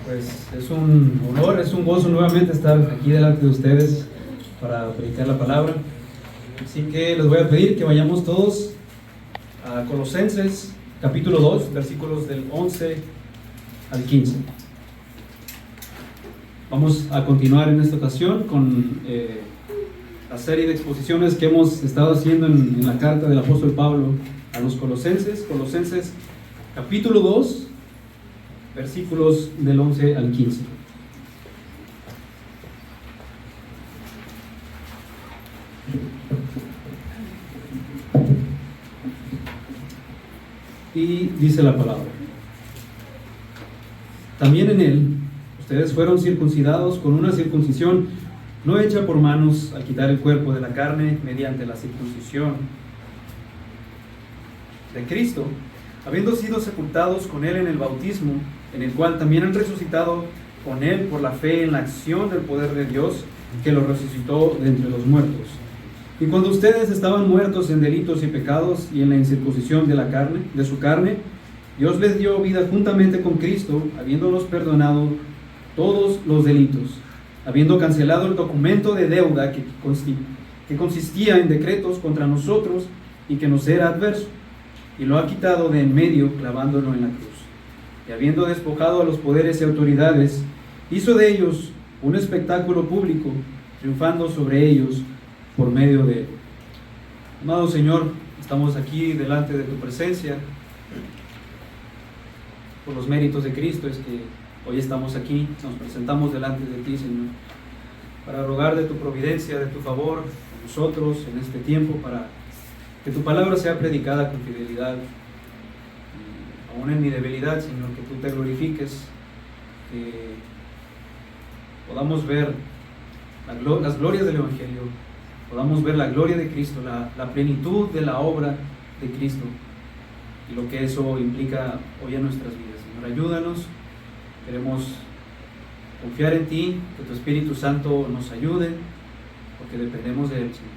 Pues es un honor, es un gozo nuevamente estar aquí delante de ustedes para predicar la palabra. Así que les voy a pedir que vayamos todos a Colosenses capítulo 2, versículos del 11 al 15. Vamos a continuar en esta ocasión con la serie de exposiciones que hemos estado haciendo en la carta del apóstol Pablo a los Colosenses. Colosenses capítulo 2, versículos del 11 al 15. Y dice la palabra: también en él ustedes fueron circuncidados con una circuncisión no hecha por manos al quitar el cuerpo de la carne mediante la circuncisión de Cristo, habiendo sido sepultados con él en el bautismo, en el cual también han resucitado con él por la fe en la acción del poder de Dios que lo resucitó de entre los muertos. Y cuando ustedes estaban muertos en delitos y pecados y en la incircuncisión de su carne, Dios les dio vida juntamente con Cristo, habiéndonos perdonado todos los delitos, habiendo cancelado el documento de deuda que consistía en decretos contra nosotros y que nos era adverso, y lo ha quitado de en medio, clavándolo en la cruz. Y habiendo despojado a los poderes y autoridades, hizo de ellos un espectáculo público, triunfando sobre ellos por medio de él. Amado Señor, estamos aquí delante de tu presencia. Por los méritos de Cristo es que hoy estamos aquí, nos presentamos delante de ti, Señor, para rogar de tu providencia, de tu favor con nosotros en este tiempo, para que tu palabra sea predicada con fidelidad. Y aún en mi debilidad, Señor, que tú te glorifiques, que podamos ver las glorias del Evangelio, podamos ver la gloria de Cristo, la plenitud de la obra de Cristo y lo que eso implica hoy en nuestras vidas. Señor, ayúdanos, queremos confiar en ti, que tu Espíritu Santo nos ayude, porque dependemos de él, Señor.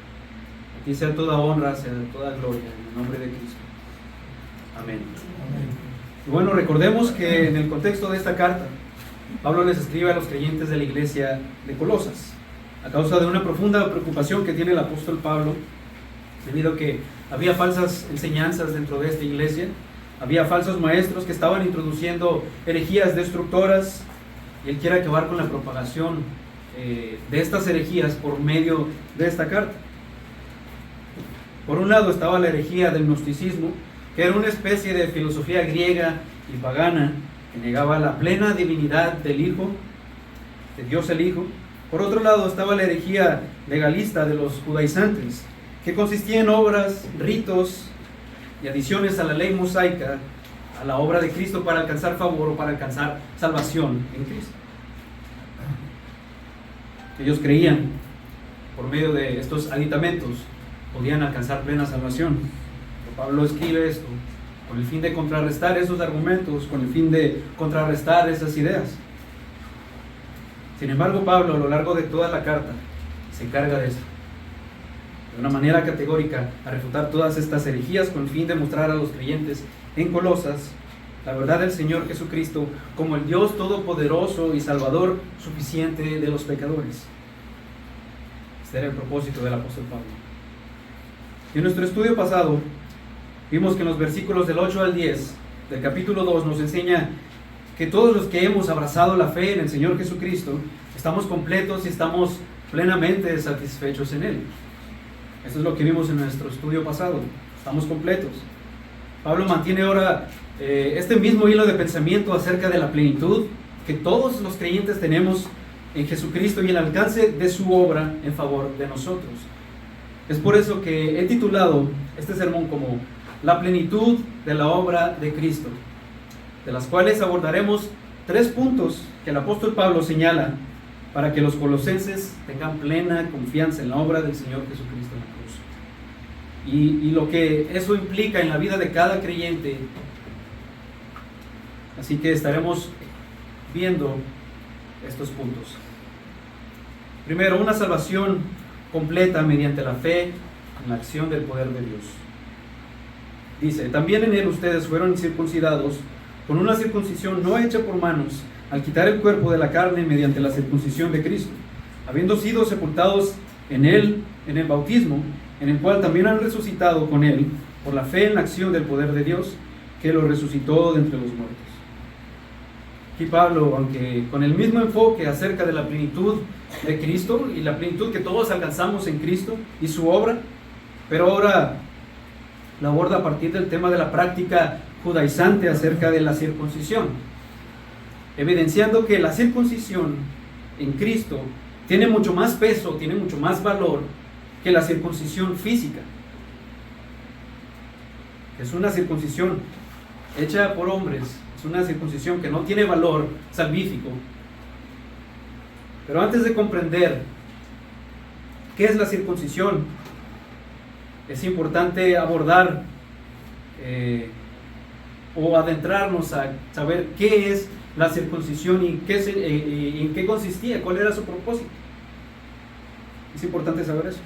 A ti sea toda honra, sea toda gloria, en el nombre de Cristo. Amén. Y bueno, recordemos que en el contexto de esta carta, Pablo les escribe a los creyentes de la iglesia de Colosas, a causa de una profunda preocupación que tiene el apóstol Pablo, debido a que había falsas enseñanzas dentro de esta iglesia, había falsos maestros que estaban introduciendo herejías destructoras, y él quiere acabar con la propagación de estas herejías por medio de esta carta. Por un lado estaba la herejía del gnosticismo, que era una especie de filosofía griega y pagana que negaba la plena divinidad del Hijo, de Dios el Hijo. Por otro lado estaba la herejía legalista de los judaizantes, que consistía en obras, ritos y adiciones a la ley mosaica, a la obra de Cristo para alcanzar favor o para alcanzar salvación en Cristo. Ellos creían, por medio de estos aditamentos, podían alcanzar plena salvación. Pablo escribe esto con el fin de contrarrestar esos argumentos, con el fin de contrarrestar esas ideas. Sin embargo, Pablo, a lo largo de toda la carta, se encarga de eso, de una manera categórica, a refutar todas estas herejías con el fin de mostrar a los creyentes en Colosas la verdad del Señor Jesucristo como el Dios todopoderoso y Salvador suficiente de los pecadores. Este era el propósito del apóstol Pablo. Y en nuestro estudio pasado, vimos que en los versículos del 8 al 10 del capítulo 2 nos enseña que todos los que hemos abrazado la fe en el Señor Jesucristo, estamos completos y estamos plenamente satisfechos en Él. Eso es lo que vimos en nuestro estudio pasado. Estamos completos. Pablo mantiene ahora este mismo hilo de pensamiento acerca de la plenitud que todos los creyentes tenemos en Jesucristo y el alcance de su obra en favor de nosotros. Es por eso que he titulado este sermón como La plenitud de la obra de Cristo, de las cuales abordaremos 3 puntos que el apóstol Pablo señala para que los colosenses tengan plena confianza en la obra del Señor Jesucristo en la cruz. Y lo que eso implica en la vida de cada creyente. Así que estaremos viendo estos puntos. Primero, una salvación completa mediante la fe en la acción del poder de Dios. Dice, también en él ustedes fueron circuncidados con una circuncisión no hecha por manos, al quitar el cuerpo de la carne mediante la circuncisión de Cristo, habiendo sido sepultados en él en el bautismo, en el cual también han resucitado con él por la fe en la acción del poder de Dios, que lo resucitó de entre los muertos. Aquí Pablo, aunque con el mismo enfoque acerca de la plenitud de Cristo y la plenitud que todos alcanzamos en Cristo y su obra, pero ahora la aborda a partir del tema de la práctica judaizante acerca de la circuncisión, evidenciando que la circuncisión en Cristo tiene mucho más peso, tiene mucho más valor que la circuncisión física. Es una circuncisión hecha por hombres, es una circuncisión que no tiene valor salvífico. Pero antes de comprender qué es la circuncisión, es importante abordar o adentrarnos a saber qué es la circuncisión y en qué consistía, cuál era su propósito. Es importante saber eso.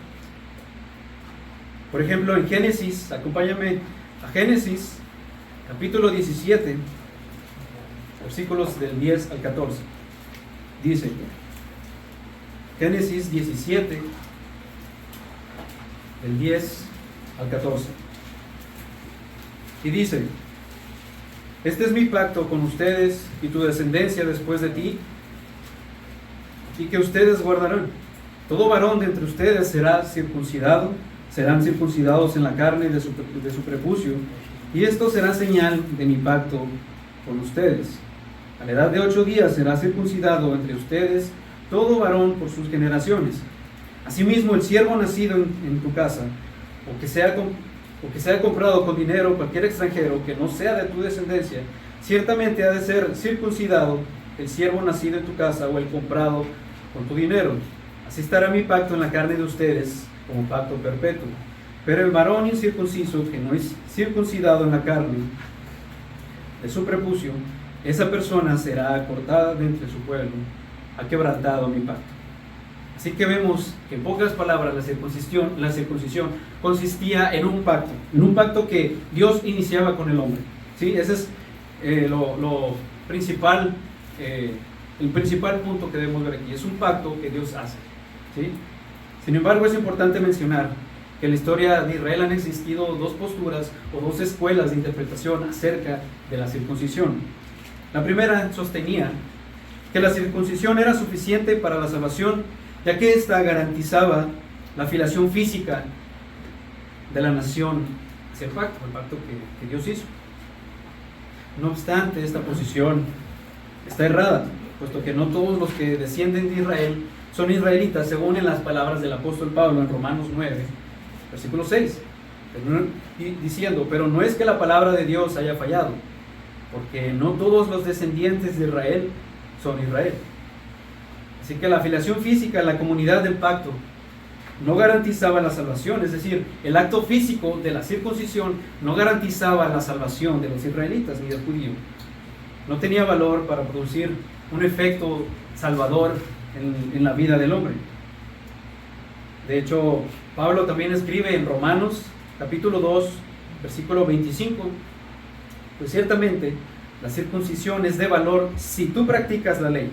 Por ejemplo, en Génesis, acompáñame a Génesis, capítulo 17, versículos del 10 al 14. Dice, Génesis 17, del 10 al 14. Y dice, este es mi pacto con ustedes y tu descendencia después de ti, y que ustedes guardarán. Todo varón de entre ustedes será circuncidado, serán circuncidados en la carne de su prepucio, y esto será señal de mi pacto con ustedes. A la edad de 8 días será circuncidado entre ustedes todo varón por sus generaciones. Asimismo, el siervo nacido en tu casa, o que sea comprado con dinero cualquier extranjero que no sea de tu descendencia, ciertamente ha de ser circuncidado el siervo nacido en tu casa o el comprado con tu dinero. Así estará mi pacto en la carne de ustedes como pacto perpetuo. Pero el varón incircunciso que no es circuncidado en la carne de su prepucio, esa persona será cortada de entre su pueblo, ha quebrantado mi pacto. Así que vemos que en pocas palabras la circuncisión consistía en un pacto que Dios iniciaba con el hombre. ¿Sí? Ese es el principal punto que debemos ver aquí. Es un pacto que Dios hace. ¿Sí? Sin embargo, es importante mencionar que en la historia de Israel han existido dos posturas o dos escuelas de interpretación acerca de la circuncisión. La primera sostenía que la circuncisión era suficiente para la salvación, ya que ésta garantizaba la filiación física de la nación hacia el pacto que Dios hizo. No obstante, esta posición está errada, puesto que no todos los que descienden de Israel son israelitas, según en las palabras del apóstol Pablo en Romanos 9, versículo 6, diciendo, pero no es que la palabra de Dios haya fallado, porque no todos los descendientes de Israel son Israel. Así que la filiación física en la comunidad del pacto no garantizaba la salvación, es decir, el acto físico de la circuncisión no garantizaba la salvación de los israelitas ni del judío. No tenía valor para producir un efecto salvador en la vida del hombre. De hecho, Pablo también escribe en Romanos capítulo 2, versículo 25, pues ciertamente la circuncisión es de valor si tú practicas la ley,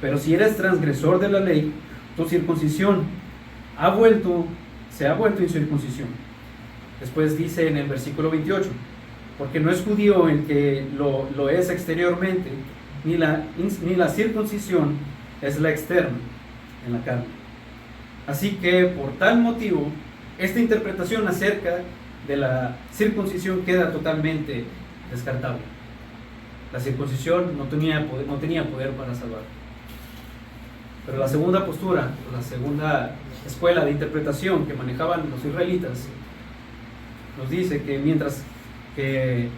pero si eres transgresor de la ley, tu circuncisión se ha vuelto incircuncisión. Después dice en el versículo 28, porque no es judío el que lo es exteriormente, ni la circuncisión es la externa en la carne. Así que por tal motivo, esta interpretación acerca de la circuncisión queda totalmente descartable. La circuncisión no tenía poder para salvar. Pero la segunda postura, la segunda escuela de interpretación que manejaban los israelitas, nos dice que mientras que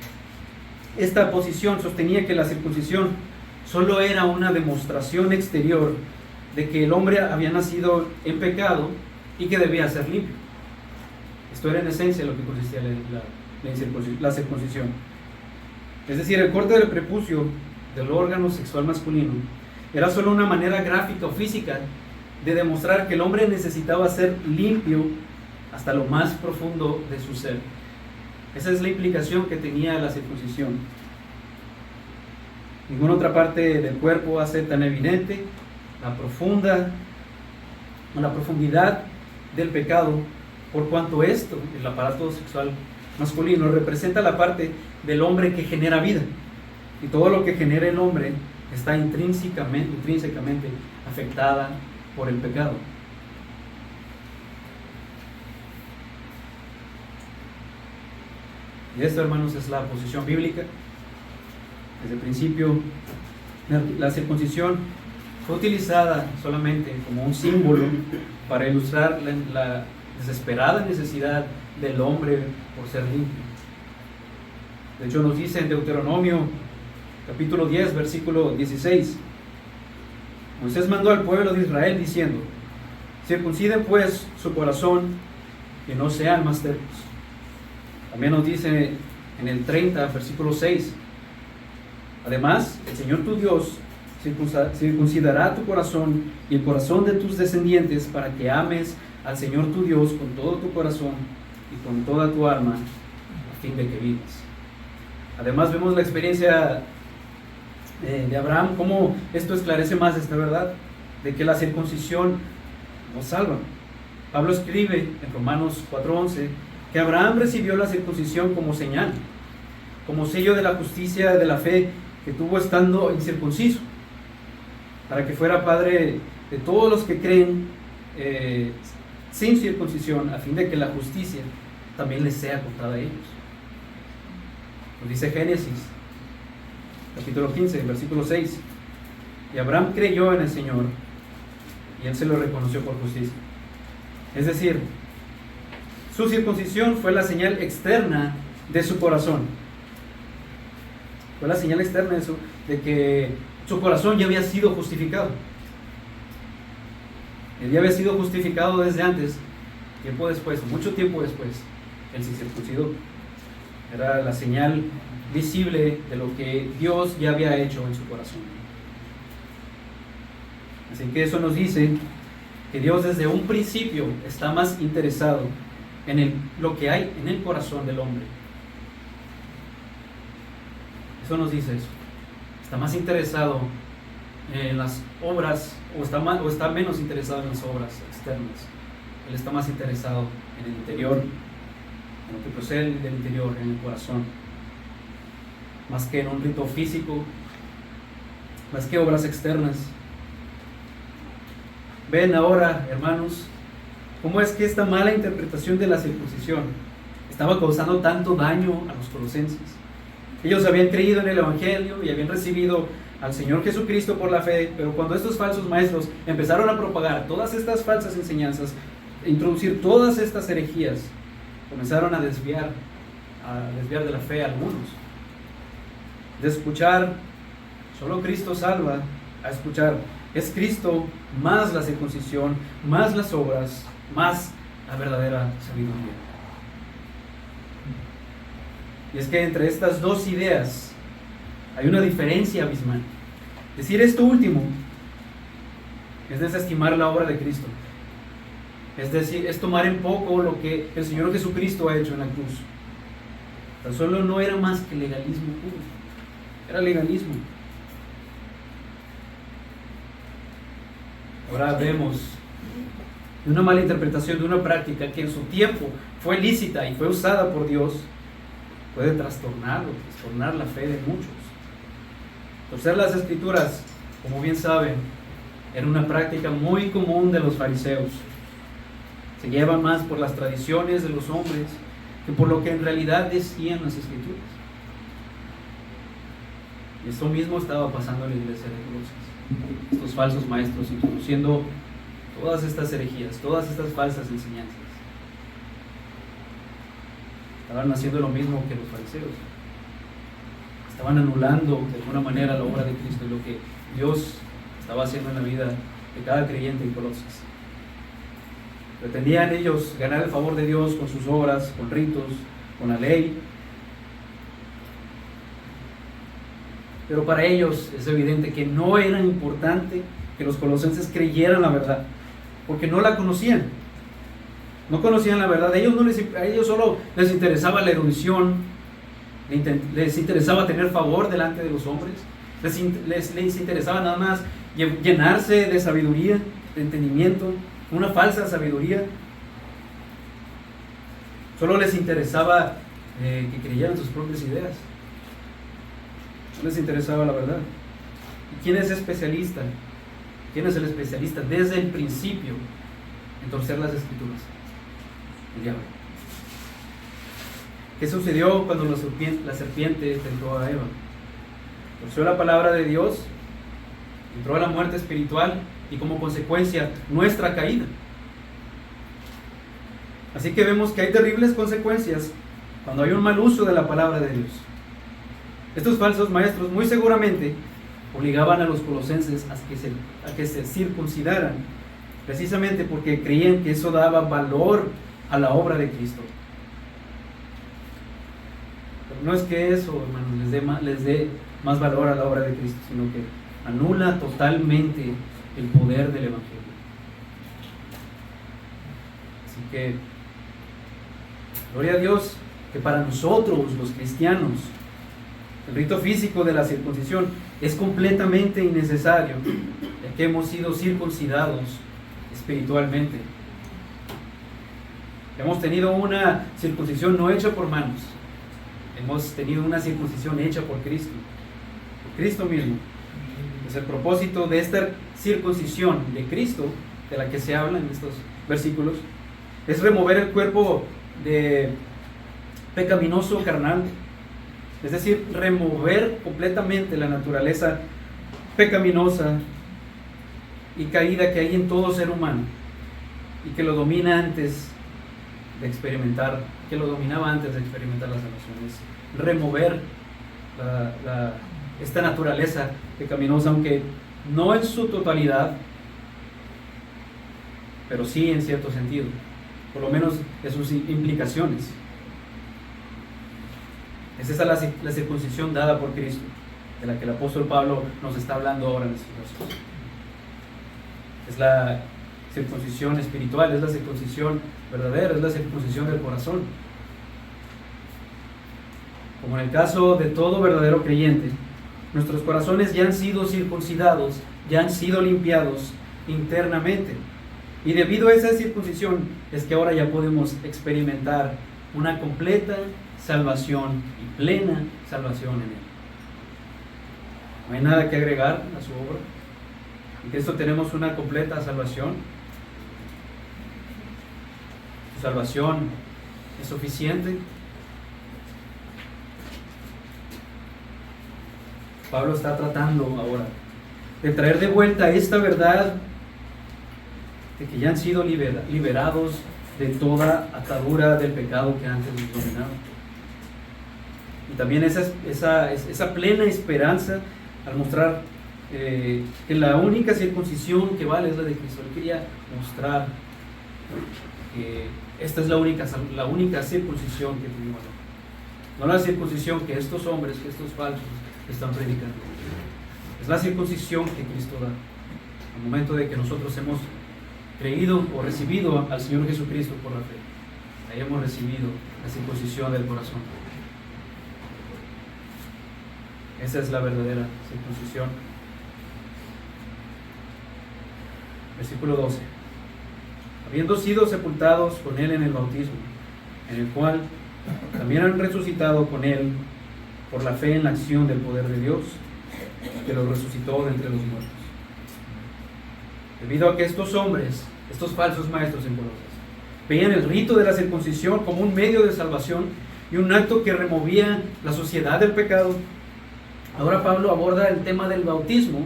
esta posición sostenía que la circuncisión solo era una demostración exterior de que el hombre había nacido en pecado y que debía ser limpio. Esto era en esencia lo que consistía la circuncisión. Es decir, el corte del prepucio del órgano sexual masculino era solo una manera gráfica o física de demostrar que el hombre necesitaba ser limpio hasta lo más profundo de su ser. Esa es la implicación que tenía la circuncisión. Ninguna otra parte del cuerpo hace tan evidente la profundidad del pecado, por cuanto esto, el aparato sexual masculino, representa la parte del hombre que genera vida. Y todo lo que genera el hombre está intrínsecamente afectada por el pecado. Y esto, hermanos, es la posición bíblica. Desde el principio, la circuncisión fue utilizada solamente como un símbolo para ilustrar la desesperada necesidad del hombre por ser limpio. De hecho, nos dice en Deuteronomio capítulo 10, versículo 16, Moisés mandó al pueblo de Israel diciendo: circunciden pues su corazón, que no sean más tercos. También nos dice en el 30, versículo 6, además, el Señor tu Dios circuncidará tu corazón y el corazón de tus descendientes, para que ames al Señor tu Dios con todo tu corazón y con toda tu alma, a fin de que vivas. Además, vemos la experiencia de Abraham, cómo esto esclarece más esta verdad, de que la circuncisión nos salva. Pablo escribe en Romanos 4:11 que Abraham recibió la circuncisión como señal, como sello de la justicia de la fe que tuvo estando incircunciso, para que fuera padre de todos los que creen sin circuncisión, a fin de que la justicia también les sea contada a ellos. Nos dice Génesis capítulo 15, versículo 6, y Abraham creyó en el Señor y él se lo reconoció por justicia. Es decir, su circuncisión fue la señal externa de su corazón. Fue la señal externa de que su corazón ya había sido justificado. Él ya había sido justificado desde antes, tiempo después, mucho tiempo después, él se circuncidó. Era la señal visible de lo que Dios ya había hecho en su corazón. Así que eso nos dice que Dios desde un principio está más interesado en lo que hay en el corazón del hombre. Eso nos dice eso. Está más interesado en las obras, o está menos interesado en las obras externas. Él está más interesado en el interior, en lo que procede del interior, en el corazón, más que en un rito físico, más que obras externas. Ven ahora, hermanos, cómo es que esta mala interpretación de la circuncisión estaba causando tanto daño a los colosenses. Ellos habían creído en el Evangelio y habían recibido al Señor Jesucristo por la fe, pero cuando estos falsos maestros empezaron a propagar todas estas falsas enseñanzas, a introducir todas estas herejías, comenzaron a desviar de la fe a algunos. De escuchar solo Cristo salva, a escuchar es Cristo más la circuncisión, más las obras, más la verdadera sabiduría. Y es que entre estas dos ideas hay una diferencia abismal. Decir esto último es desestimar la obra de Cristo. Es decir, es tomar en poco lo que el Señor Jesucristo ha hecho en la cruz. Tan solo no era más que legalismo puro. Era legalismo. Ahora vemos una mala interpretación de una práctica que en su tiempo fue lícita y fue usada por Dios, puede trastornar la fe de muchos. Torcer las Escrituras, como bien saben, era una práctica muy común de los fariseos. Se llevan más por las tradiciones de los hombres que por lo que en realidad decían las Escrituras. Y esto mismo estaba pasando en la iglesia de Colosas. Estos falsos maestros introduciendo todas estas herejías, todas estas falsas enseñanzas. Estaban haciendo lo mismo que los fariseos. Estaban anulando de alguna manera la obra de Cristo y lo que Dios estaba haciendo en la vida de cada creyente en Colosas. Pretendían ellos ganar el favor de Dios con sus obras, con ritos, con la ley. Pero para ellos es evidente que no era importante que los colosenses creyeran la verdad, porque no la conocían. No conocían la verdad. A ellos solo les interesaba la erudición, les interesaba tener favor delante de los hombres, les interesaba nada más llenarse de sabiduría, de entendimiento, una falsa sabiduría. Solo les interesaba que creyeran sus propias ideas. No les interesaba la verdad. ¿Y quién es especialista? ¿Quién es el especialista desde el principio en torcer las escrituras? El diablo. ¿Qué sucedió cuando la serpiente tentó a Eva? Torció la palabra de Dios, entró a la muerte espiritual y como consecuencia nuestra caída. Así que vemos que hay terribles consecuencias cuando hay un mal uso de la palabra de Dios. Estos falsos maestros muy seguramente obligaban a los colosenses a que se circuncidaran, precisamente porque creían que eso daba valor a la obra de Cristo. Pero no es que eso, hermanos, les dé más valor a la obra de Cristo, sino que anula totalmente el poder del Evangelio. Así que, gloria a Dios, que para nosotros, los cristianos, el rito físico de la circuncisión es completamente innecesario, ya que hemos sido circuncidados espiritualmente. Hemos tenido una circuncisión no hecha por manos, hemos tenido una circuncisión hecha por Cristo mismo. Pues el propósito de esta circuncisión de Cristo, de la que se habla en estos versículos, es remover el cuerpo de pecaminoso carnal, es decir, remover completamente la naturaleza pecaminosa y caída que hay en todo ser humano y que lo domina antes de experimentar, que lo dominaba antes de experimentar las emociones. Remover esta naturaleza pecaminosa, aunque no en su totalidad, pero sí en cierto sentido, por lo menos de sus implicaciones. Es esa la circuncisión dada por Cristo, de la que el apóstol Pablo nos está hablando ahora en estos versos. Es la circuncisión espiritual, es la circuncisión verdadera, es la circuncisión del corazón. Como en el caso de todo verdadero creyente, nuestros corazones ya han sido circuncidados, ya han sido limpiados internamente. Y debido a esa circuncisión es que ahora ya podemos experimentar una completa salvación y plena salvación en Él. No hay nada que agregar a su obra. En Cristo tenemos una completa salvación. Su salvación es suficiente. Pablo está tratando ahora de traer de vuelta esta verdad de que ya han sido liberados de toda atadura del pecado que antes nos dominaba. Y también esa plena esperanza al mostrar que la única circuncisión que vale es la de Cristo. Él quería mostrar que esta es la única circuncisión que tenemos. No la circuncisión que estos hombres, que estos falsos están predicando. Es la circuncisión que Cristo da. Al momento de que nosotros hemos creído o recibido al Señor Jesucristo por la fe, ahí hemos recibido la circuncisión del corazón. Esa es la verdadera circuncisión. Versículo 12. Habiendo sido sepultados con Él en el bautismo, en el cual también han resucitado con Él por la fe en la acción del poder de Dios, que los resucitó de entre los muertos. Debido a que estos hombres, estos falsos maestros en Colosas, veían el rito de la circuncisión como un medio de salvación y un acto que removía la suciedad del pecado, ahora Pablo aborda el tema del bautismo,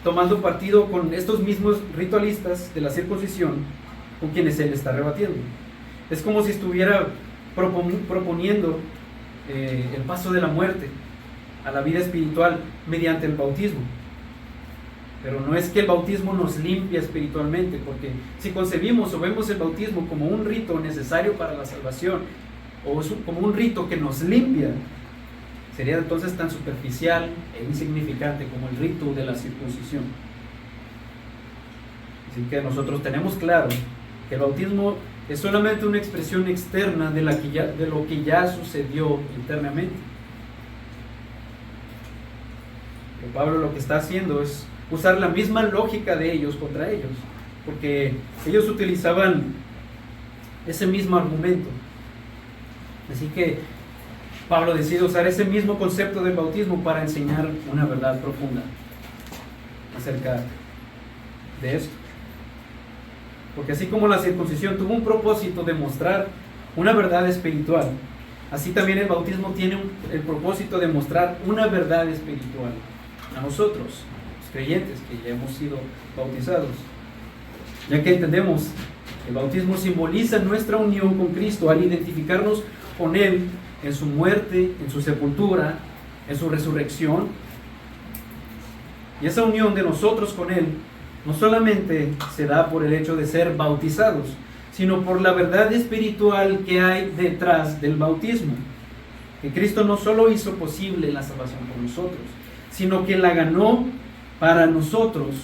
tomando partido con estos mismos ritualistas de la circuncisión con quienes él está rebatiendo. Es como si estuviera proponiendo el paso de la muerte a la vida espiritual mediante el bautismo. Pero no es que el bautismo nos limpia espiritualmente, porque si concebimos o vemos el bautismo como un rito necesario para la salvación, o como un rito que nos limpia, sería entonces tan superficial e insignificante como el rito de la circuncisión. Así que nosotros tenemos claro que el bautismo es solamente una expresión externa de lo que ya sucedió internamente. Pero Pablo lo que está haciendo es usar la misma lógica de ellos contra ellos, porque ellos utilizaban ese mismo argumento. Así que Pablo decide usar ese mismo concepto del bautismo para enseñar una verdad profunda acerca de esto. Porque así como la circuncisión tuvo un propósito de mostrar una verdad espiritual, así también el bautismo tiene el propósito de mostrar una verdad espiritual a nosotros, los creyentes que ya hemos sido bautizados. Ya que entendemos que el bautismo simboliza nuestra unión con Cristo al identificarnos con Él en su muerte, en su sepultura, en su resurrección. Y esa unión de nosotros con Él no solamente se da por el hecho de ser bautizados, sino por la verdad espiritual que hay detrás del bautismo. Que Cristo no solo hizo posible la salvación por nosotros, sino que la ganó para nosotros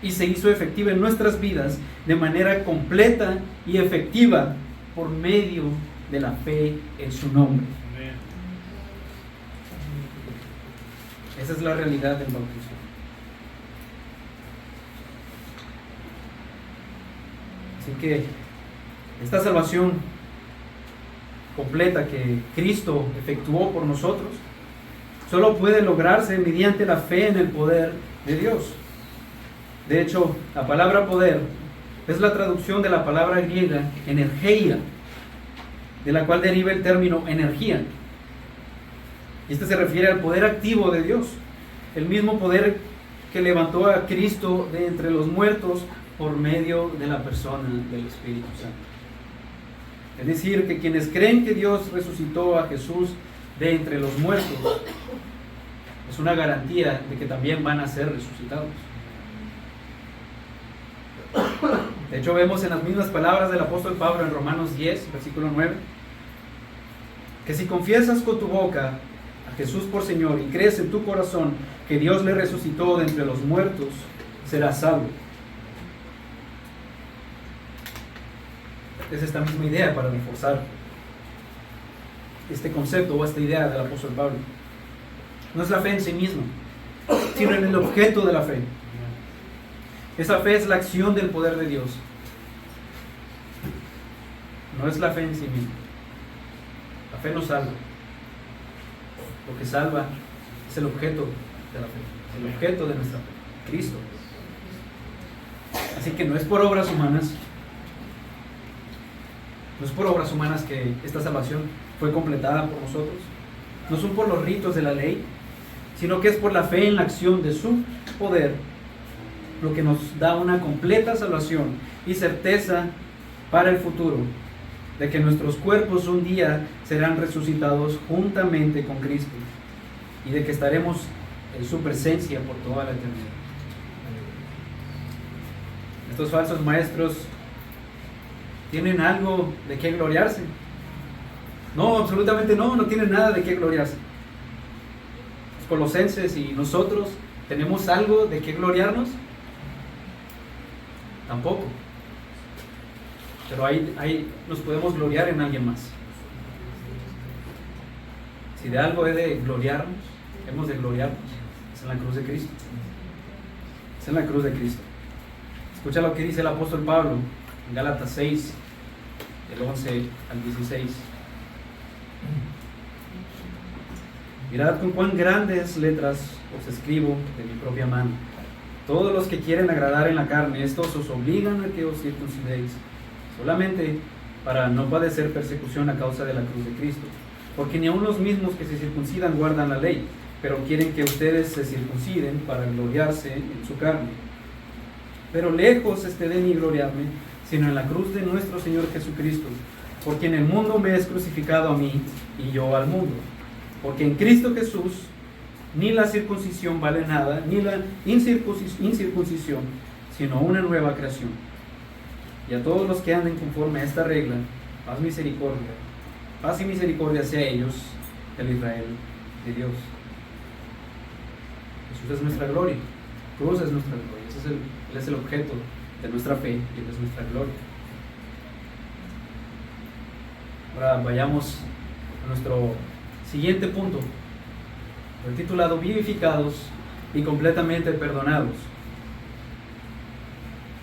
y se hizo efectiva en nuestras vidas de manera completa y efectiva por medio de la fe en su nombre. Esa es la realidad del bautismo. Así que esta salvación completa que Cristo efectuó por nosotros solo puede lograrse mediante la fe en el poder de Dios. De hecho, la palabra poder es la traducción de la palabra griega energeia, de la cual deriva el término energía. Este se refiere al poder activo de Dios, el mismo poder que levantó a Cristo de entre los muertos por medio de la persona del Espíritu Santo. Es decir, que quienes creen que Dios resucitó a Jesús de entre los muertos, es una garantía de que también van a ser resucitados. De hecho, vemos en las mismas palabras del apóstol Pablo en Romanos 10, versículo 9, que si confiesas con tu boca a Jesús por Señor y crees en tu corazón que Dios le resucitó de entre los muertos, serás salvo. Es esta misma idea para reforzar este concepto o esta idea del apóstol Pablo. No es la fe en sí misma, sino en el objeto de la fe. Esa fe es la acción del poder de Dios. No es la fe en sí misma. La fe no salva. Lo que salva es el objeto de la fe, el objeto de nuestra fe, Cristo. Así que no es por obras humanas, no es por obras humanas que esta salvación fue completada por nosotros. No son por los ritos de la ley, sino que es por la fe en la acción de su poder, lo que nos da una completa salvación y certeza para el futuro, de que nuestros cuerpos un día serán resucitados juntamente con Cristo y de que estaremos en su presencia por toda la eternidad. Estos falsos maestros tienen algo de qué gloriarse. No, absolutamente no tienen nada de qué gloriarse. Los colosenses y nosotros, ¿tenemos algo de qué gloriarnos? Tampoco. Pero ahí nos podemos gloriar en alguien más. Si de algo he de gloriarnos, hemos de gloriarnos, es en la cruz de Cristo. Es en la cruz de Cristo. Escucha lo que dice el apóstol Pablo en Gálatas 6, del 11 al 16. Mirad con cuán grandes letras os escribo de mi propia mano. Todos los que quieren agradar en la carne, estos os obligan a que os circuncidéis, solamente para no padecer persecución a causa de la cruz de Cristo. Porque ni aun los mismos que se circuncidan guardan la ley, pero quieren que ustedes se circunciden para gloriarse en su carne. Pero lejos esté de mí gloriarme, sino en la cruz de nuestro Señor Jesucristo, por quien el mundo me es crucificado a mí y yo al mundo. Porque en Cristo Jesús ni la circuncisión vale nada, ni la incircuncisión, sino una nueva creación. Y a todos los que anden conforme a esta regla, paz y misericordia sea ellos, el Israel de Dios. Jesús es nuestra gloria, cruz es nuestra gloria, Él es el objeto de nuestra fe y de nuestra gloria. Ahora vayamos a nuestro siguiente punto, el titulado Vivificados y completamente perdonados.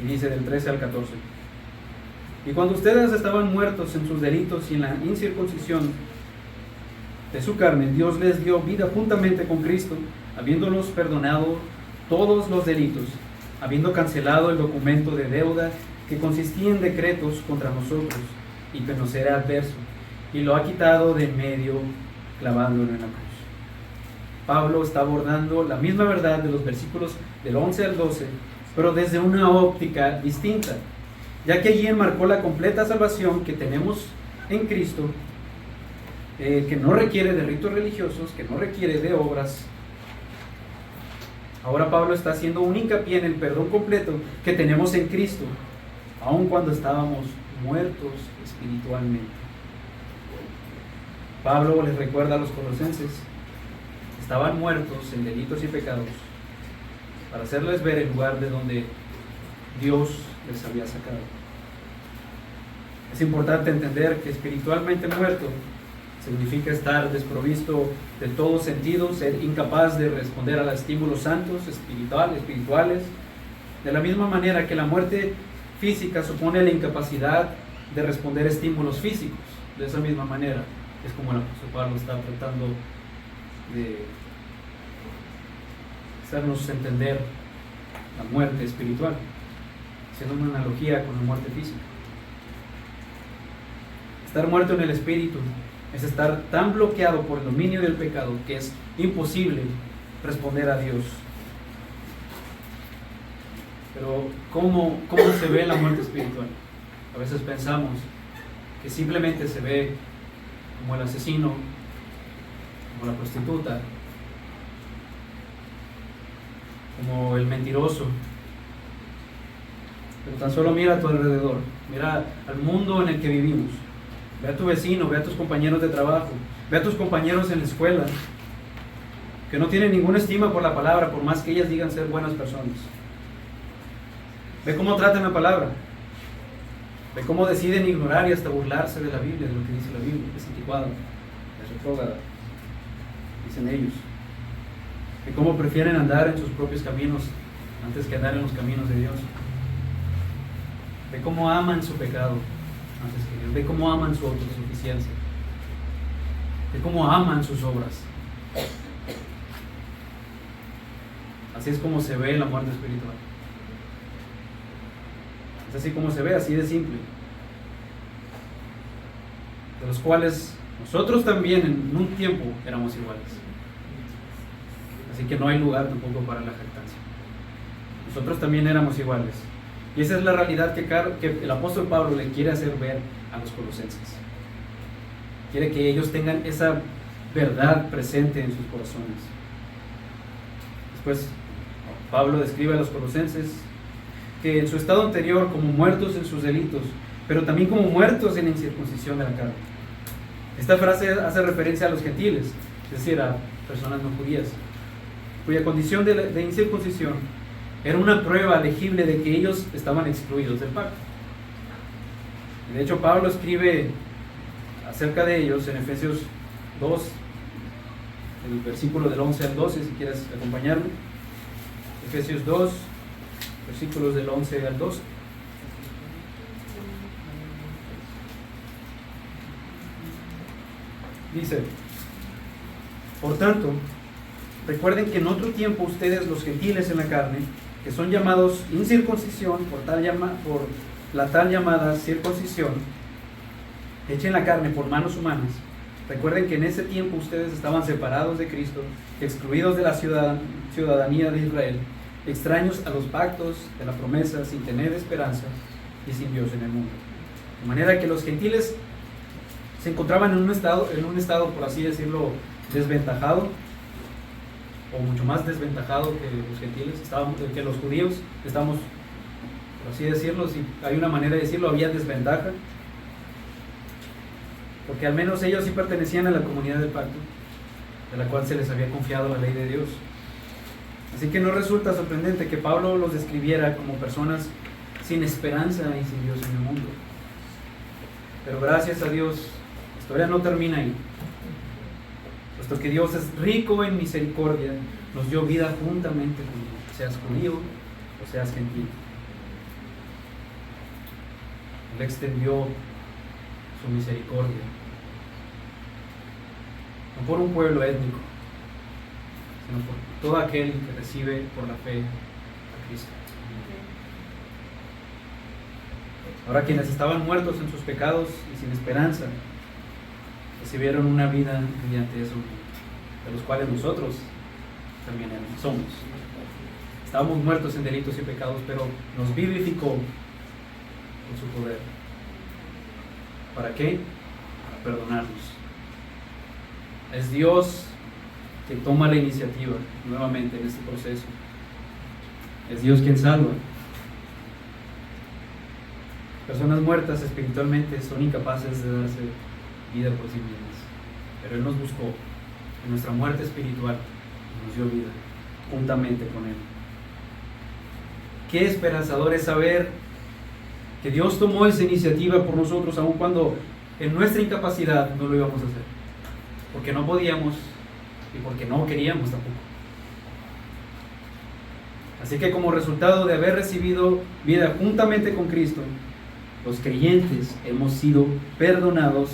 Y dice del 13 al 14: y cuando ustedes estaban muertos en sus delitos y en la incircuncisión de su carne, Dios les dio vida juntamente con Cristo, habiéndolos perdonado todos los delitos, habiendo cancelado el documento de deuda que consistía en decretos contra nosotros y que nos era adverso, y lo ha quitado de en medio, clavándolo en la cruz. Pablo está abordando la misma verdad de los versículos del 11 al 12, pero desde una óptica distinta, ya que allí enmarcó la completa salvación que tenemos en Cristo, que no requiere de ritos religiosos, que no requiere de obras. Ahora Pablo está haciendo un hincapié en el perdón completo que tenemos en Cristo, aun cuando estábamos muertos espiritualmente. Pablo les recuerda a los colosenses: estaban muertos en delitos y pecados, para hacerles ver el lugar de donde Dios les había sacado. Es importante entender que espiritualmente muerto significa estar desprovisto de todo sentido, ser incapaz de responder a los estímulos santos, espirituales, de la misma manera que la muerte física supone la incapacidad de responder a estímulos físicos. De esa misma manera es como el apóstol Pablo está tratando de hacernos entender la muerte espiritual, haciendo una analogía con la muerte física. Estar muerto en el espíritu es estar tan bloqueado por el dominio del pecado que es imposible responder a Dios. Pero ¿cómo se ve la muerte espiritual? A veces pensamos que simplemente se ve como el asesino, como la prostituta, como el mentiroso. Pero tan solo mira a tu alrededor, mira al mundo en el que vivimos. Ve a tu vecino, ve a tus compañeros de trabajo, ve a tus compañeros en la escuela, que no tienen ninguna estima por la palabra, por más que ellas digan ser buenas personas. Ve cómo tratan la palabra. Ve cómo deciden ignorar y hasta burlarse de la Biblia, de lo que dice la Biblia. Es anticuado, es retrógrada, dicen ellos. Ve cómo prefieren andar en sus propios caminos antes que andar en los caminos de Dios. Ve cómo aman su pecado antes que Dios. Ve cómo aman su autosuficiencia. Ve cómo aman sus obras. Así es como se ve la muerte espiritual. Es así como se ve, así de simple. De los cuales nosotros también en un tiempo éramos iguales. Así que no hay lugar tampoco para la jactancia. Nosotros también éramos iguales. Y esa es la realidad que el apóstol Pablo le quiere hacer ver a los colosenses. Quiere que ellos tengan esa verdad presente en sus corazones. Después, Pablo describe a los colosenses que en su estado anterior como muertos en sus delitos, pero también como muertos en la incircuncisión de la carne. Esta frase hace referencia a los gentiles, es decir, a personas no judías, cuya condición de incircuncisión era una prueba legible de que ellos estaban excluidos del pacto. De hecho, Pablo escribe acerca de ellos en Efesios 2, el versículo del 11 al 12, si quieres acompañarme. Efesios 2, versículos del 11 al 12. Dice: por tanto, recuerden que en otro tiempo ustedes, los gentiles en la carne, que son llamados incircuncisión por la tal llamada circuncisión, hecha en la carne por manos humanas, recuerden que en ese tiempo ustedes estaban separados de Cristo, excluidos de la ciudadanía de Israel, extraños a los pactos de la promesa, sin tener esperanza y sin Dios en el mundo. De manera que los gentiles se encontraban en un estado, por así decirlo, desventajado, o mucho más desventajado que los gentiles, que los judíos. Estamos, por así decirlo, si hay una manera de decirlo, había desventaja, porque al menos ellos sí pertenecían a la comunidad del pacto, de la cual se les había confiado la ley de Dios. Así que no resulta sorprendente que Pablo los describiera como personas sin esperanza y sin Dios en el mundo. Pero gracias a Dios, la historia no termina ahí. Puesto que Dios es rico en misericordia, nos dio vida juntamente con Él, seas judío o seas gentil. Él extendió su misericordia, no por un pueblo étnico, sino por todo aquel que recibe por la fe a Cristo. Ahora quienes estaban muertos en sus pecados y sin esperanza, recibieron una vida mediante eso, de los cuales nosotros también somos. Estábamos muertos en delitos y pecados, pero nos vivificó con su poder. ¿Para qué? Para perdonarnos. Es Dios que toma la iniciativa nuevamente en este proceso. Es Dios quien salva. Personas muertas espiritualmente son incapaces de darse vida por sí mismas, pero Él nos buscó en nuestra muerte espiritual y nos dio vida juntamente con Él. Qué esperanzador es saber que Dios tomó esa iniciativa por nosotros, aun cuando en nuestra incapacidad no lo íbamos a hacer, porque no podíamos y porque no queríamos tampoco. Así que como resultado de haber recibido vida juntamente con Cristo, los creyentes hemos sido perdonados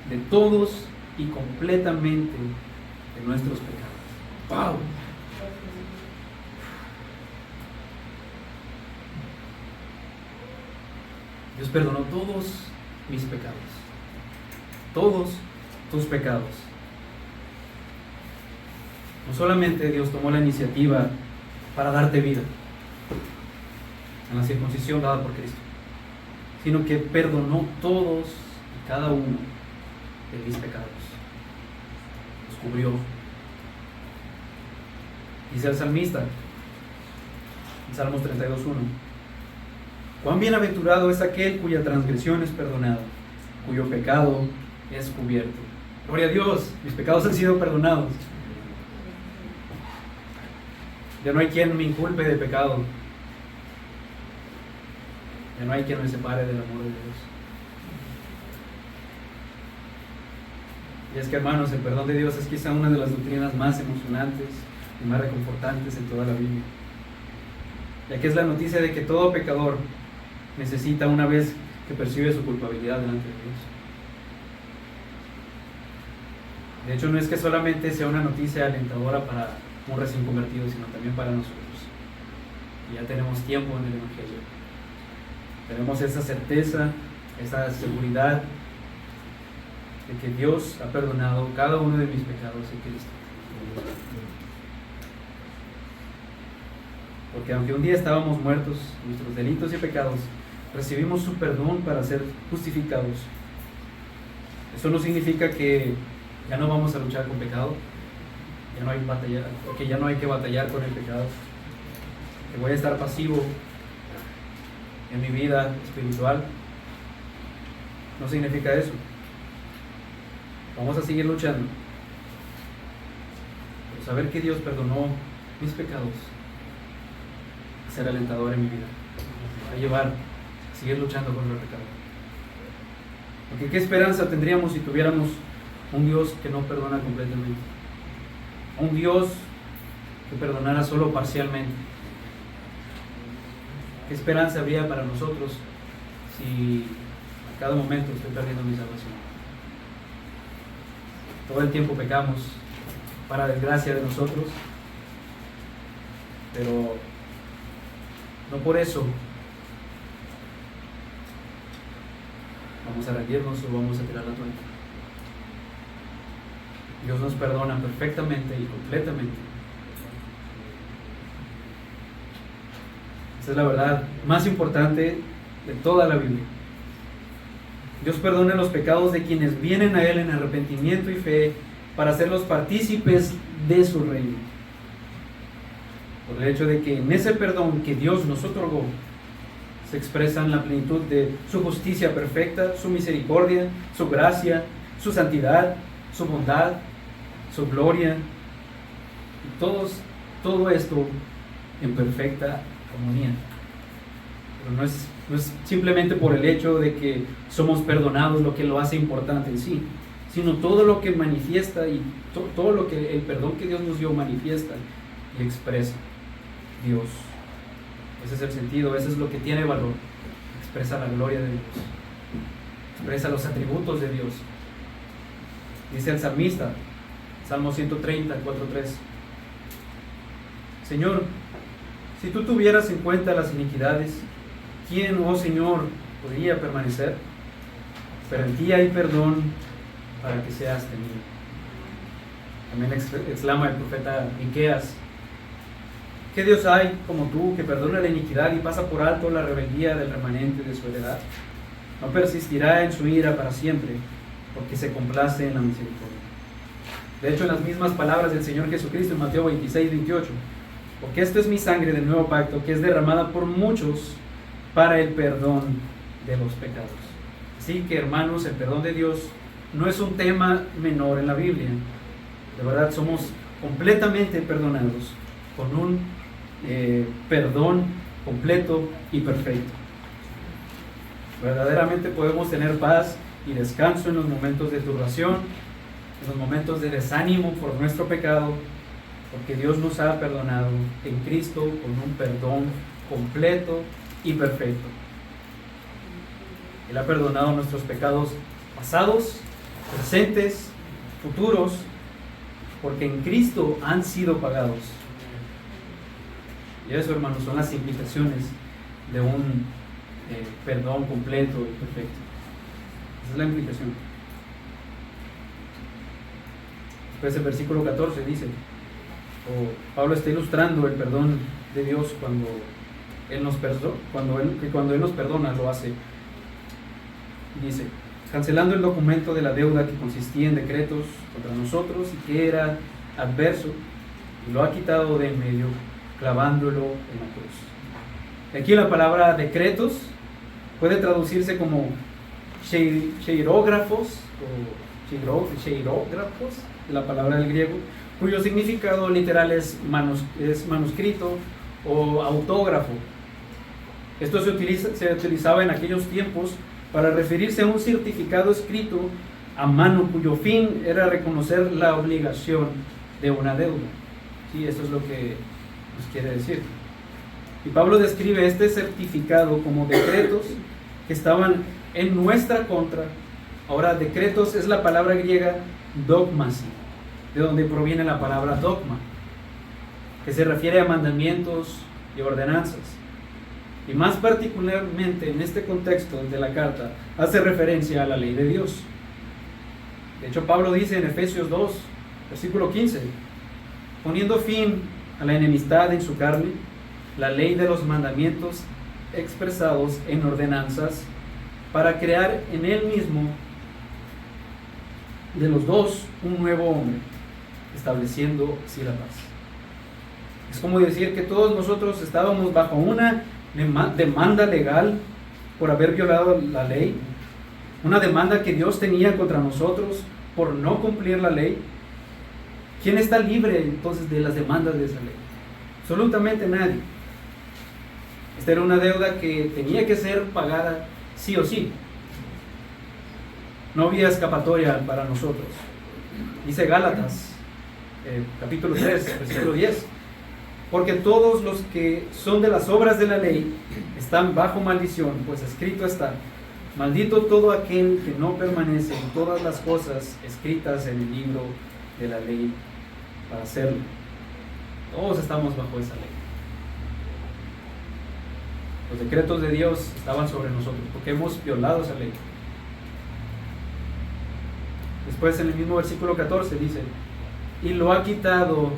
de todos y completamente de nuestros pecados. ¡Wow! Dios perdonó todos mis pecados, todos tus pecados. No solamente Dios tomó la iniciativa para darte vida en la circuncisión dada por Cristo, sino que perdonó todos y cada uno de mis pecados. Los cubrió. Dice el salmista en Salmos 32:1: cuán bienaventurado es aquel cuya transgresión es perdonada, cuyo pecado es cubierto. Gloria a Dios, mis pecados han sido perdonados. Ya no hay quien me inculpe de pecado. Ya no hay quien me separe del amor de Dios. Y es que, hermanos, el perdón de Dios es quizá una de las doctrinas más emocionantes y más reconfortantes en toda la Biblia, ya que es la noticia de que todo pecador necesita, una vez que percibe su culpabilidad delante de Dios. De hecho, no es que solamente sea una noticia alentadora para un recién convertido, sino también para nosotros. Y ya tenemos tiempo en el Evangelio. Tenemos esa certeza, esa seguridad de que Dios ha perdonado cada uno de mis pecados en Cristo. Porque aunque un día estábamos muertos en nuestros delitos y pecados, recibimos su perdón para ser justificados. Eso no significa que ya no vamos a luchar con pecado, ya no hay batalla, que ya no hay que batallar con el pecado, que voy a estar pasivo en mi vida espiritual. No significa eso. Vamos a seguir luchando, pero saber que Dios perdonó mis pecados será alentador en mi vida, a llevar a seguir luchando contra el pecado. Porque qué esperanza tendríamos si tuviéramos un Dios que no perdona completamente, un Dios que perdonara solo parcialmente. ¿Qué esperanza habría para nosotros si a cada momento estoy perdiendo mi salvación? Todo el tiempo pecamos, para desgracia de nosotros, pero no por eso vamos a rendirnos o vamos a tirar la toalla. Dios nos perdona perfectamente y completamente. Esa es la verdad más importante de toda la Biblia. Dios perdona los pecados de quienes vienen a Él en arrepentimiento y fe para hacerlos partícipes de su reino. Por el hecho de que en ese perdón que Dios nos otorgó se expresan la plenitud de su justicia perfecta, su misericordia, su gracia, su santidad, su bondad, su gloria, y todo esto en perfecta armonía. Pero no es No es simplemente por el hecho de que somos perdonados lo que lo hace importante en sí, sino todo lo que manifiesta y todo lo que el perdón que Dios nos dio manifiesta y expresa Dios. Ese es el sentido, ese es lo que tiene valor. Expresa la gloria de Dios, expresa los atributos de Dios. Dice el salmista, Salmo 130, 4:3: Señor, si tú tuvieras en cuenta las iniquidades, ¿quién, oh Señor, podría permanecer? Pero en ti hay perdón para que seas temido. También exclama el profeta Miqueas: ¿qué Dios hay como tú, que perdona la iniquidad y pasa por alto la rebeldía del remanente de su heredad? No persistirá en su ira para siempre, porque se complace en la misericordia. De hecho, en las mismas palabras del Señor Jesucristo en Mateo 26, 28: porque esta es mi sangre del nuevo pacto, que es derramada por muchos para el perdón de los pecados. Así que, hermanos, el perdón de Dios no es un tema menor en la Biblia. De verdad, somos completamente perdonados con un perdón completo y perfecto. Verdaderamente podemos tener paz y descanso en los momentos de turbación, en los momentos de desánimo por nuestro pecado, porque Dios nos ha perdonado en Cristo con un perdón completo y perfecto. Él ha perdonado nuestros pecados pasados, presentes, futuros, porque en Cristo han sido pagados. Y eso, hermanos, son las implicaciones de un perdón completo y perfecto. Esa es la implicación. Después el versículo 14 dice, Pablo está ilustrando el perdón de Dios cuando Él nos perdona, lo hace. Dice: cancelando el documento de la deuda que consistía en decretos contra nosotros y que era adverso, y lo ha quitado de en medio, clavándolo en la cruz. Aquí la palabra decretos puede traducirse como cheirógrafos o cheirógrafos, la palabra del griego, cuyo significado literal es manuscrito o autógrafo. Esto se utilizaba en aquellos tiempos para referirse a un certificado escrito a mano cuyo fin era reconocer la obligación de una deuda. Sí, eso es lo que nos quiere decir. Y Pablo describe este certificado como decretos que estaban en nuestra contra. Ahora, decretos es la palabra griega dogmasi, de donde proviene la palabra dogma, que se refiere a mandamientos y ordenanzas. Y más particularmente en este contexto de la carta, hace referencia a la ley de Dios. De hecho, Pablo dice en Efesios 2, versículo 15, poniendo fin a la enemistad en su carne, la ley de los mandamientos expresados en ordenanzas, para crear en él mismo de los dos un nuevo hombre, estableciendo así la paz. Es como decir que todos nosotros estábamos bajo una demanda legal por haber violado la ley, una demanda que Dios tenía contra nosotros por no cumplir la ley. ¿Quién está libre entonces de las demandas de esa ley? Absolutamente nadie. Esta era una deuda que tenía que ser pagada sí o sí. No había escapatoria para nosotros. Dice Gálatas, capítulo 3, versículo 10. Porque todos los que son de las obras de la ley están bajo maldición, pues escrito está: maldito todo aquel que no permanece en todas las cosas escritas en el libro de la ley para hacerlo. Todos estamos bajo esa ley. Los decretos de Dios estaban sobre nosotros porque hemos violado esa ley. Después en el mismo versículo 14 dice: y lo ha quitado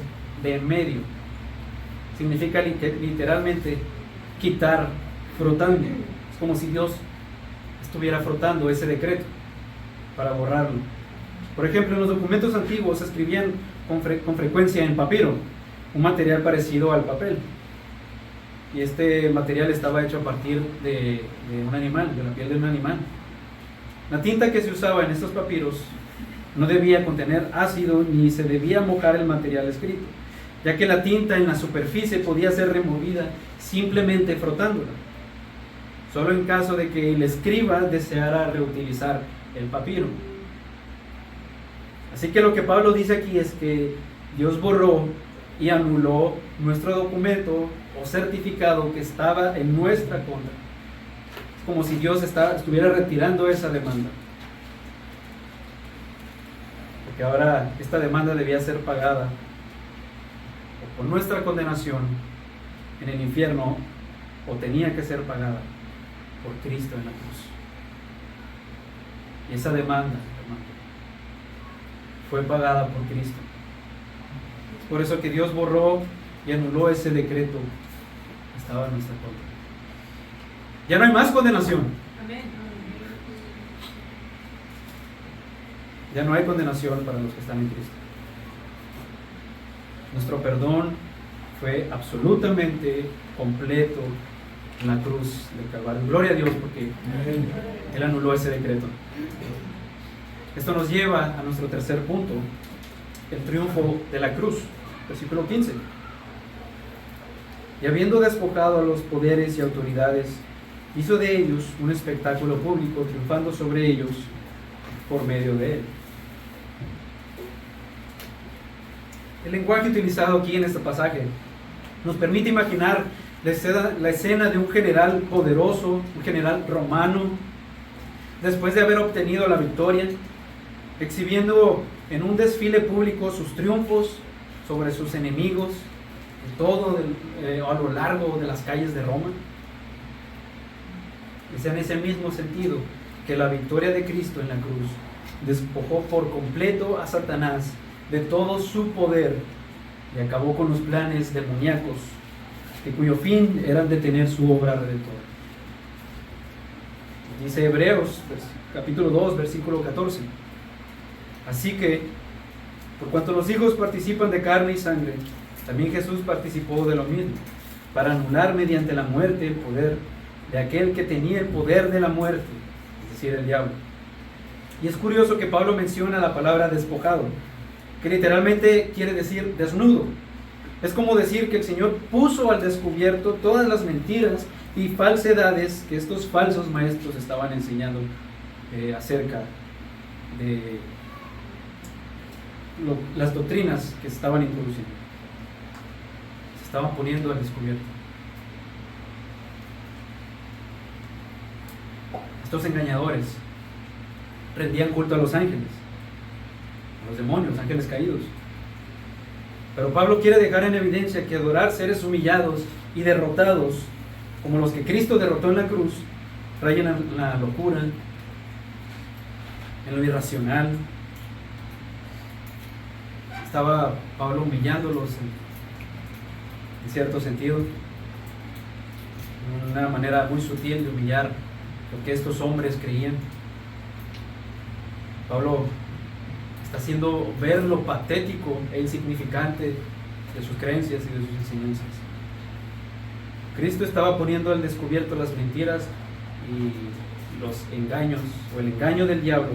de en medio. Significa literalmente quitar, frotando. Es como si Dios estuviera frotando ese decreto para borrarlo. Por ejemplo, en los documentos antiguos se escribían con frecuencia en papiro, un material parecido al papel. Y este material estaba hecho a partir de un animal, de la piel de un animal. La tinta que se usaba en estos papiros no debía contener ácido ni se debía mojar el material escrito, ya que la tinta en la superficie podía ser removida simplemente frotándola. solo en caso de que el escriba deseara reutilizar el papiro. Así que lo que Pablo dice aquí es que Dios borró y anuló nuestro documento o certificado que estaba en nuestra contra. Es como si Dios estuviera retirando esa demanda. Porque ahora esta demanda debía ser pagada o por nuestra condenación en el infierno, o tenía que ser pagada por Cristo en la cruz. Y esa demanda, hermano, fue pagada por Cristo. Es por eso que Dios borró y anuló ese decreto que estaba en nuestra contra. Ya no hay más condenación. Amén. Ya no hay condenación para los que están en Cristo. Nuestro perdón fue absolutamente completo en la cruz del Calvario. Gloria a Dios, porque Él anuló ese decreto. Esto nos lleva a nuestro tercer punto, el triunfo de la cruz, versículo 15. Y habiendo despojado a los poderes y autoridades, hizo de ellos un espectáculo público, triunfando sobre ellos por medio de Él. El lenguaje utilizado aquí en este pasaje nos permite imaginar la escena de un general poderoso, un general romano, después de haber obtenido la victoria, exhibiendo en un desfile público sus triunfos sobre sus enemigos, todo a lo largo de las calles de Roma. Es en ese mismo sentido que la victoria de Cristo en la cruz despojó por completo a Satanás de todo su poder y acabó con los planes demoníacos, cuyo fin era detener su obra redentora. Dice Hebreos, capítulo 2, versículo 14. Así que, por cuanto los hijos participan de carne y sangre, también Jesús participó de lo mismo, para anular mediante la muerte el poder de aquel que tenía el poder de la muerte, es decir, el diablo. Y es curioso que Pablo menciona la palabra despojado, que literalmente quiere decir desnudo. Es como decir que el Señor puso al descubierto todas las mentiras y falsedades que estos falsos maestros estaban enseñando acerca de las doctrinas que estaban introduciendo. Se estaban poniendo al descubierto. Estos engañadores rendían culto a los ángeles, a los demonios, ángeles caídos. Pero Pablo quiere dejar en evidencia que adorar seres humillados y derrotados, como los que Cristo derrotó en la cruz, rayan en la locura, en lo irracional. Estaba Pablo humillándolos en cierto sentido, una manera muy sutil de humillar lo que estos hombres creían. Pablo está haciendo ver lo patético e insignificante de sus creencias y de sus enseñanzas. Cristo estaba poniendo al descubierto las mentiras y los engaños, o el engaño del diablo,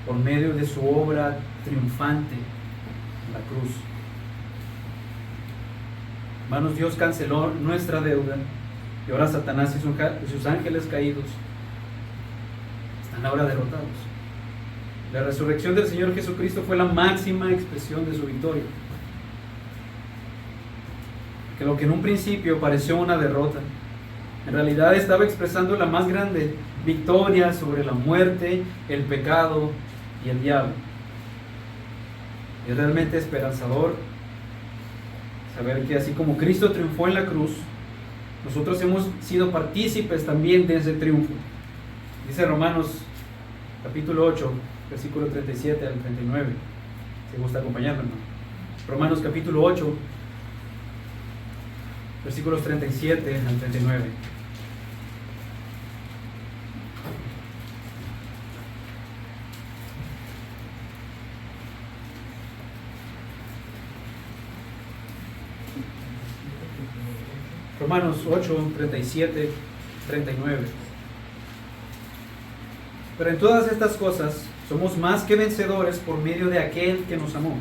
por medio de su obra triunfante en la cruz. Hermanos, Dios canceló nuestra deuda y ahora Satanás y sus ángeles caídos están ahora derrotados. La resurrección del Señor Jesucristo fue la máxima expresión de su victoria. Que lo que en un principio pareció una derrota, en realidad estaba expresando la más grande victoria sobre la muerte, el pecado y el diablo. Es realmente esperanzador saber que así como Cristo triunfó en la cruz, nosotros hemos sido partícipes también de ese triunfo. Dice Romanos capítulo 8, versículo 37 al 39. Si gusta acompañarme, hermano. Romanos capítulo 8, versículos 37 al 39. Romanos 8, 37, 39. Pero en todas estas cosas somos más que vencedores por medio de aquel que nos amó.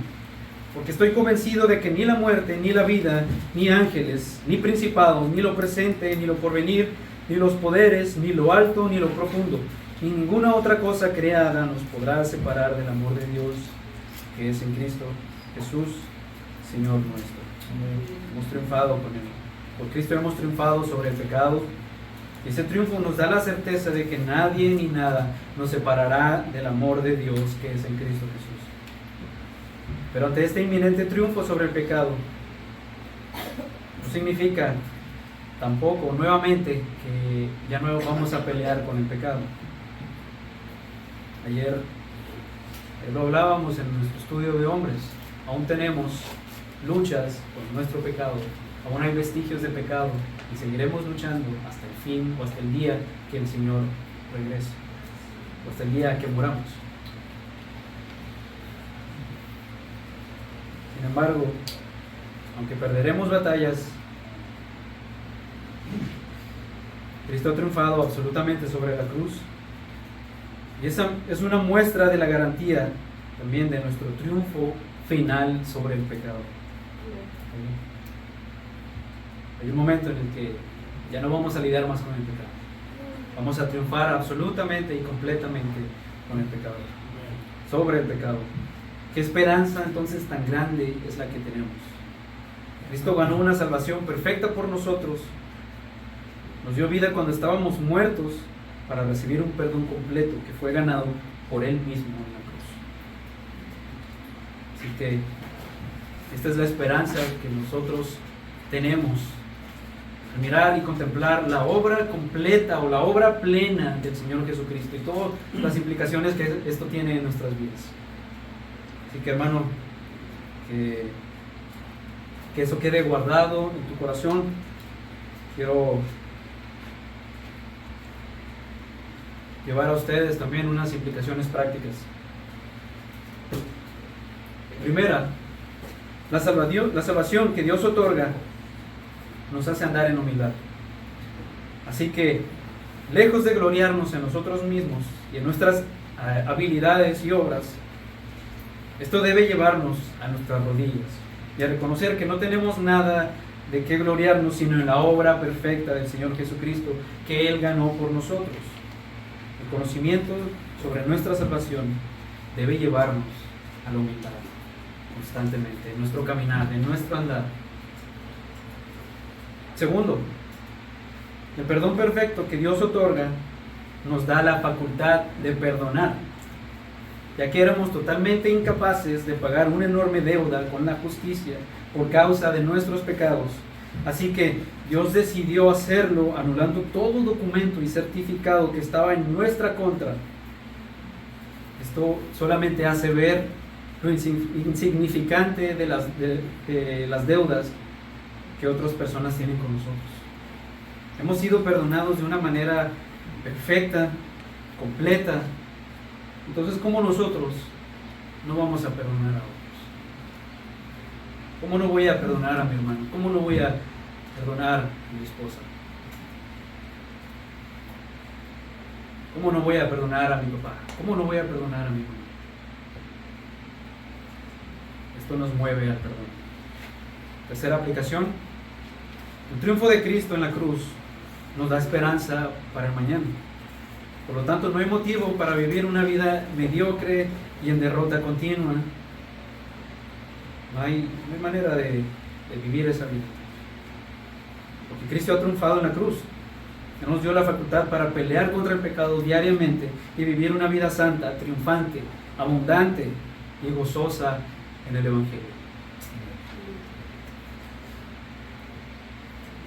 Porque estoy convencido de que ni la muerte, ni la vida, ni ángeles, ni principados, ni lo presente, ni lo porvenir, ni los poderes, ni lo alto, ni lo profundo, ni ninguna otra cosa creada nos podrá separar del amor de Dios que es en Cristo Jesús, Señor nuestro. Hemos triunfado con Él. Por Cristo hemos triunfado sobre el pecado. Y ese triunfo nos da la certeza de que nadie ni nada nos separará del amor de Dios que es en Cristo Jesús. Pero ante este inminente triunfo sobre el pecado, no significa tampoco nuevamente que ya no vamos a pelear con el pecado. Ayer lo hablábamos en nuestro estudio de hombres. Aún tenemos luchas con nuestro pecado, aún hay vestigios de pecado y seguiremos luchando hasta el fin o hasta el día que el Señor regrese, o hasta el día que muramos. Sin embargo, aunque perderemos batallas, Cristo ha triunfado absolutamente sobre la cruz. Y esa es una muestra de la garantía también de nuestro triunfo final sobre el pecado. Hay un momento en el que ya no vamos a lidiar más con el pecado. Vamos a triunfar absolutamente y completamente con el pecado, sobre el pecado. ¿Qué esperanza entonces tan grande es la que tenemos? Cristo ganó una salvación perfecta por nosotros. Nos dio vida cuando estábamos muertos para recibir un perdón completo que fue ganado por Él mismo en la cruz. Así que esta es la esperanza que nosotros tenemos al mirar y contemplar la obra completa o la obra plena del Señor Jesucristo y todas las implicaciones que esto tiene en nuestras vidas. Así que, hermano, que eso quede guardado en tu corazón. Quiero llevar a ustedes también unas implicaciones prácticas. Primera, la salvación que Dios otorga nos hace andar en humildad. Así que, lejos de gloriarnos en nosotros mismos y en nuestras habilidades y obras, esto debe llevarnos a nuestras rodillas y a reconocer que no tenemos nada de qué gloriarnos sino en la obra perfecta del Señor Jesucristo que Él ganó por nosotros. El conocimiento sobre nuestra salvación debe llevarnos a la humildad constantemente, en nuestro caminar, en nuestro andar. Segundo, el perdón perfecto que Dios otorga nos da la facultad de perdonar, ya que éramos totalmente incapaces de pagar una enorme deuda con la justicia por causa de nuestros pecados. Así que Dios decidió hacerlo anulando todo documento y certificado que estaba en nuestra contra. Esto solamente hace ver lo insignificante de las deudas que otras personas tienen con nosotros. Hemos sido perdonados de una manera perfecta, completa. Entonces, ¿cómo nosotros no vamos a perdonar a otros? ¿Cómo no voy a perdonar a mi hermano? ¿Cómo no voy a perdonar a mi esposa? ¿Cómo no voy a perdonar a mi papá? ¿Cómo no voy a perdonar a mi mamá? Esto nos mueve al perdón. Tercera aplicación. El triunfo de Cristo en la cruz nos da esperanza para el mañana. Por lo tanto, no hay motivo para vivir una vida mediocre y en derrota continua. No hay manera de vivir esa vida. Porque Cristo ha triunfado en la cruz. Él nos dio la facultad para pelear contra el pecado diariamente y vivir una vida santa, triunfante, abundante y gozosa en el Evangelio.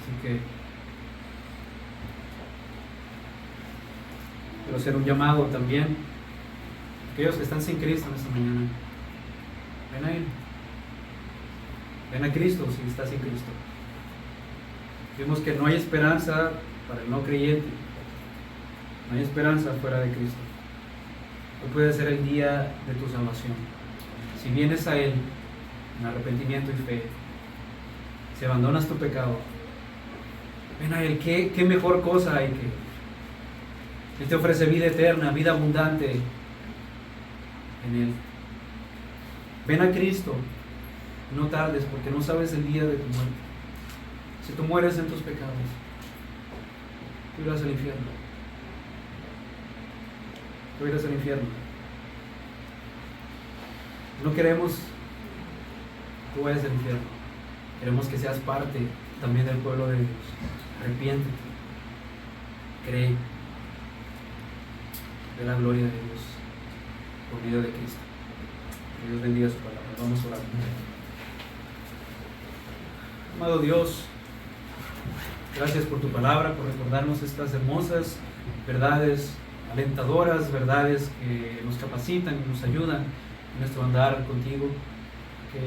Así que quiero hacer un llamado también a aquellos que están sin Cristo en esta mañana. Ven a Él. Ven a Cristo si estás sin Cristo. Vimos que no hay esperanza para el no creyente. No hay esperanza fuera de Cristo. Hoy puede ser el día de tu salvación. Si vienes a Él en arrepentimiento y fe, si abandonas tu pecado, ven a Él. ¿Qué mejor cosa hay que Él te ofrece vida eterna, vida abundante en Él? Ven a Cristo. No tardes, porque no sabes el día de tu muerte. Si tú mueres en tus pecados, tú irás al infierno. Tú irás al infierno. No queremos que tú vayas al infierno. Queremos que seas parte también del pueblo de Dios. Arrepiéntete. Cree de la gloria de Dios por medio de Cristo. Que Dios bendiga su palabra. Vamos a orar. Amado Dios, gracias por tu palabra, por recordarnos estas hermosas verdades, alentadoras verdades que nos capacitan y nos ayudan en nuestro andar contigo. Que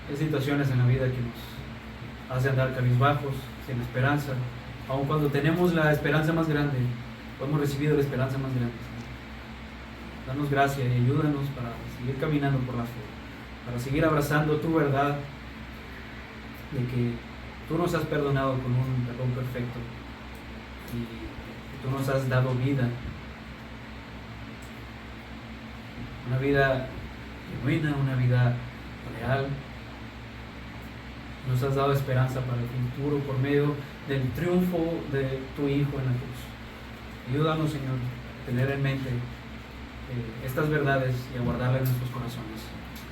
hay situaciones en la vida que nos hacen andar cabizbajos, sin esperanza, aun cuando tenemos la esperanza más grande, o hemos recibido la esperanza más grande. Danos gracia y ayúdanos para seguir caminando por la fe, para seguir abrazando tu verdad de que tú nos has perdonado con un perdón perfecto y que tú nos has dado vida, una vida genuina, una vida real. Nos has dado esperanza para el futuro por medio del triunfo de tu Hijo en la cruz. Ayúdanos, Señor, a tener en mente estas verdades y a guardarlas en nuestros corazones.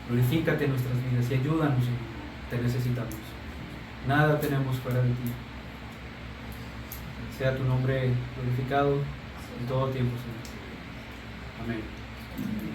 Glorifícate en nuestras vidas y ayúdanos, Señor. Te necesitamos. Nada tenemos fuera de ti. Sea tu nombre glorificado en todo tiempo, Señor. Amén.